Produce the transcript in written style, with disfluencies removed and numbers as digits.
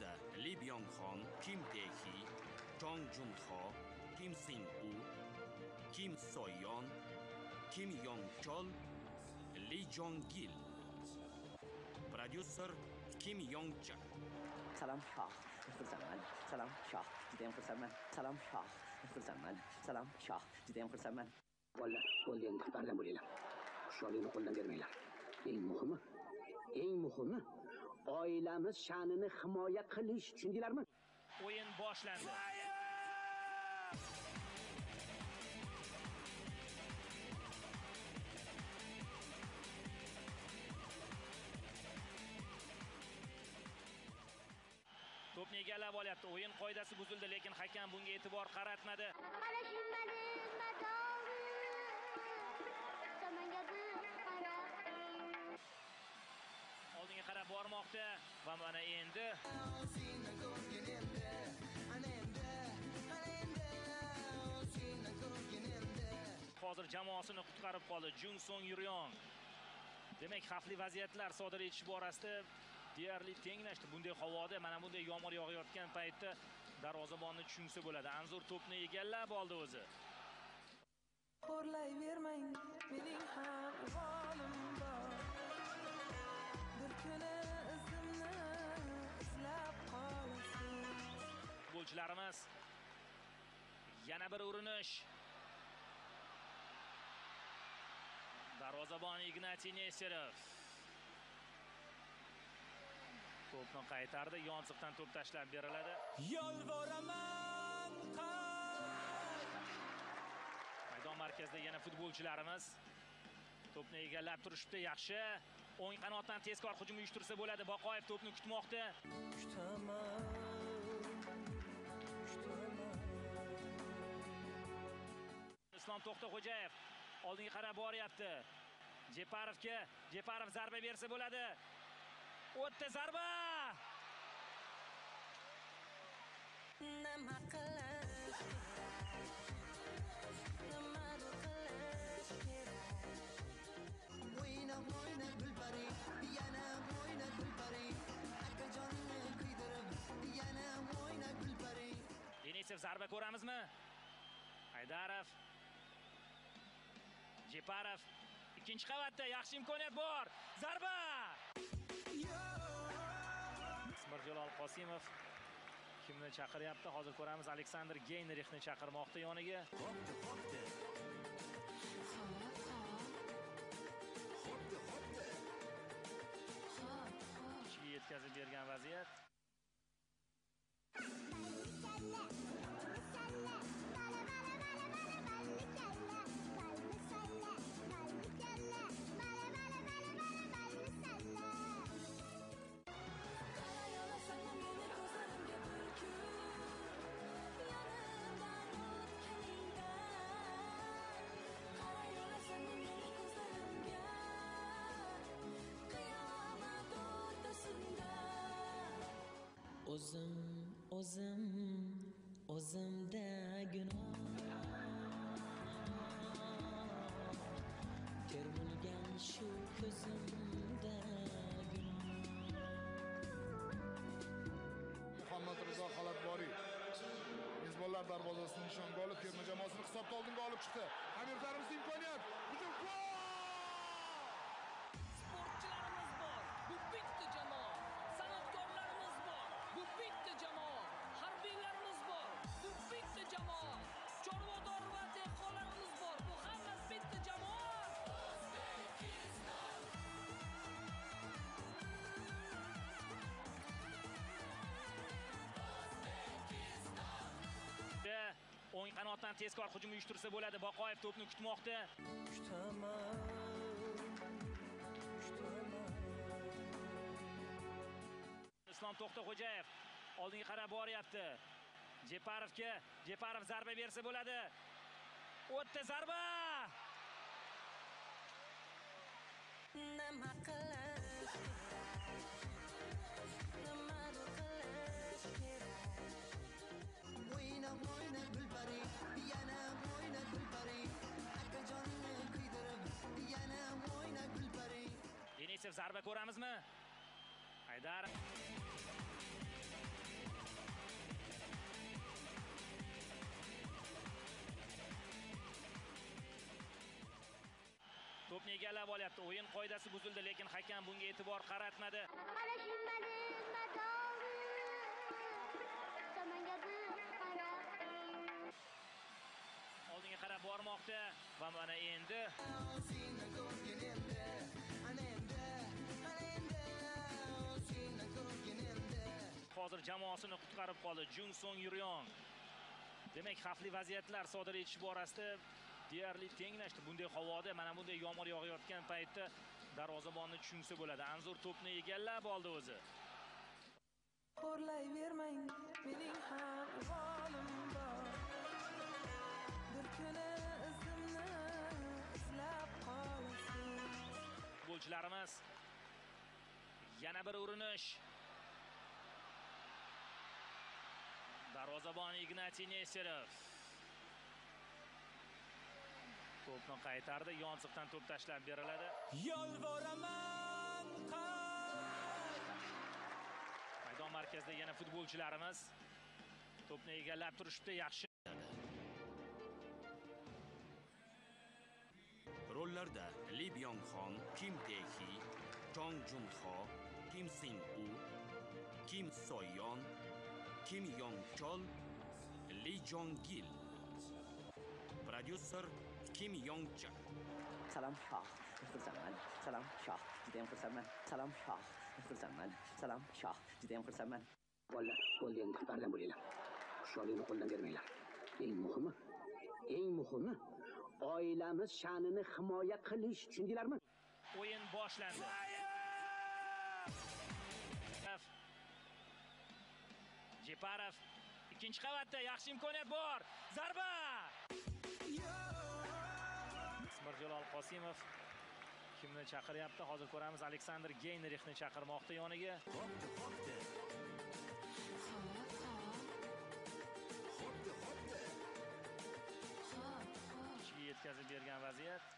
Unda Li Byong-xon, Kim Tae-hee, Jong Jun-ho, Kim Sing-u, Kim So-yeon, Kim Yong-chol, Lee Jong-gil. Prodyuser Kim Yong-cha. Salom Shoh, xursandman. Salom Shoh, judayam xursandman. Salom Shoh, xursandman. Salom Shoh, judayam xursandman. Bolla, bo'lgan xushbardan bo'linglar. Xushyorlikni qo'ldan bermanglar. Eng muhimi, oilamiz sha'nini himoya qilish, tushundinglarmi? O'yin boshlandi. To'pni egallab olyapti. O'yin qoidasi buzildi, lekin hakam bunga e'tibor qaratmadi. Mana shu mening madorim. Tomonga qarab. Oldinga qarab bormoqda va mana endi hozir jamoasini qutqarib qoldi Jun Song Yuryong. Demak, xavfli vaziyatlar sodir etish borasida deyarli tenglashdi. Bunday havoda, mana bunday yomg'ir yog'ayotgan paytda darvozabonni tushunsa bo'ladi. Anzur to'pni egallab oldi o'zi. Xo'rlayvermang, mening ham volim bor. Bir kuni izimni izlab qolasiz. Futbolchilarimiz yana bir urinish. Darvozabon Ignatiy Nesterov to'pni qaytardi, yonsiqdan to'p tashlab beriladi. Yolvoraman Maydon markazida yana futbolchilarimiz to'pni egallab turishibdi. Yaxshi. O'ng qanotdan tezkor hujum uyushtirsa bo'ladi. Boqoyev to'pni kutmoqda. Islom To'xtaxo'jayev oldinga qarab boryapti. Jeparov zarba bersa bo'ladi. O'tdi zarba! Nima qilish kerak? O'yna gulpari, yana o'yna gulpari. Akajonini kuydirib, yana o'yna gulpari. Denisov zarba ko'ramizmi? Haydarov. Jeparov ikkinchi qavatda yaxshi imkoniyat bor. Zarba! Mirjalol Qosimov kimni chaqiryapti? Hozir ko'ramiz. Aleksandr Geynrichni chaqirmoqda yoniga. Ichiga yetkazib bergan vaziyat. O'zimda gunoh termilgan shu ko'zimda gunoh. Muhammad Rizo Xalatboriy mezbonlar darvozasini nishonga olib, terma jamoasini hisobda oldinga olib chiqdi. Hamyurtlarimiz imkoniyat. Hujum gol! Sportchilarimiz bor. Bu bitta jamoa. San'atkorlarimiz bor. Bu bitta jamoa. Harbiylarimiz bor. Bu bitta jamoa. Chorvador va dehqonlarimiz bor. Bu hammasi bitta jamoa. O'ng qanotdan tezkor hujum uyushtirsa bo'ladi. Boqoyev to'pni kutmoqda. Islom To'xtaxo'jayev oldinga qarab boryapti. Jeparov zarba bersa bo'ladi. O'tdi zarba! Nima qilish kerak? O'yna gulpari, yana o'yna gulpari. Akajonini kuydirib, yana o'yna gulpari. Denisov zarba ko'ramizmi? Haydarov O'yin qoidasi buzildi, lekin hakam bunga e'tibor qaratmadi. qarashmadi madomi tomonga bir qarab Oldinga qarab bormoqda va mana endi hozir jamoasini qutqarib qoldi Jung Song Yuryong. Demak, xavfli vaziyatlar sodir etish borasida deyarli tenglashdi. Bunday havoda, mana bunday yomg'ir yog'ayotgan paytda darvozabonni tushunsa bo'ladi. Anzur to'pni egallab oldi o'zi. Xo'rlayvermang, mening ham ivolim bor. Bir kuni izimni izlab qolasiz. Futbolchilarimiz yana bir urinish. Darvozabon Ignatiy Nesterov to'pni qaytardi, yonsiqdan to'p tashlab beriladi. Yolvoraman Maydon markazida yana futbolchilarimiz to'pni egallab turishibdi, yaxshi. Rollarda Lee Byung-hon, Kim Tae-hee, Jong Jun-ho, Kim Sing-u, Kim So-yeon, Kim Yong-chol, Lee Jong-gil. Prodyuser Kim Yong-cha. Salom shoh, xursandman. Salom shoh, judayam xursandman. Salom shoh, xursandman. Salom shoh, judayam xursandman. Bolalar, bo'ldi endi xushbardan bo'linglar. Xushyorlikni qo'ldan bermanglar. Eng muhimi, oilamiz sha'nini himoya qilish, tushundinglarmi? O'yin boshlandi. Jeparov ikkinchi qavatda yaxshi imkoniyat bor. Zarba! Mirjalol Qosimov kimni chaqiryapti? Hozir ko'ramiz. Aleksandr Geynrichni chaqirmoqda yoniga. Ichiga yetkazib bergan vaziyat.